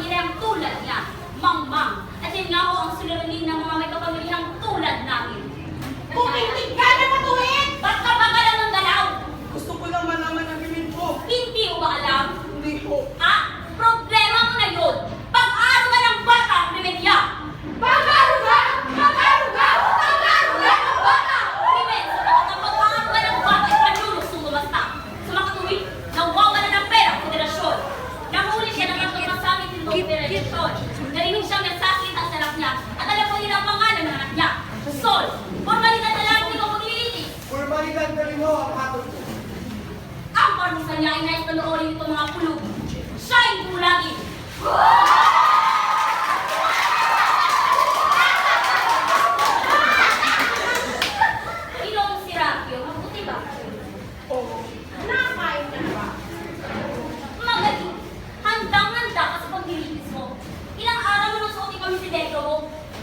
pamilyang tulad niya, Mangmang. At yan nga ho ang suliranin ng mga may kapamilyang tulad namin. Pumitig ka na matuwid! Ba't ka ba lang ng galaw? Gusto ko lang malaman ang hiling ko. Hindi mo ba alam? Hindi ko. Problema mo na yun. Pag-aaruga ng bata ang remedya. Pag-aruga! Pag-aruga! Pag-aruga ng bata! Krimen, sa lahat ng pag-aaruga ng bata ay panlulusong lumasta. Sa makatuwid, nawawala ng pera ang federasyon. Nahuli siya ng tatlong kasamit ng federasyon. Narinig siyang nagsasalita sa anak niya at alam ko nila ang pangalan ng anak niya. Sol, formalidad na lang hindi ko maglilitis. Formalidad na rin ho ang hatol ko. Ang parmisan niya ay nais panoorin nito mga pulog. Siya ay bulagin. Ilong si Rapio, mabuti ba? Oo. Nakain ka na ba? Magaling. Handang-handa ka sa paglilitis mo. Ilang araw mo nang suotin kami si Degro mo.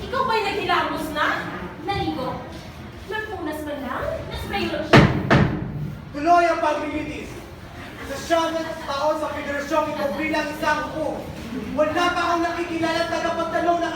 Ikaw ba'y naghilamos na? Naligo. Nagpunas man lang? Naspray lotion. Tuloy ang paglilitis. Sa 7 taon sa federasyong ito bilang isang ko. Wala pa akong nakikilala at tagapagtanong na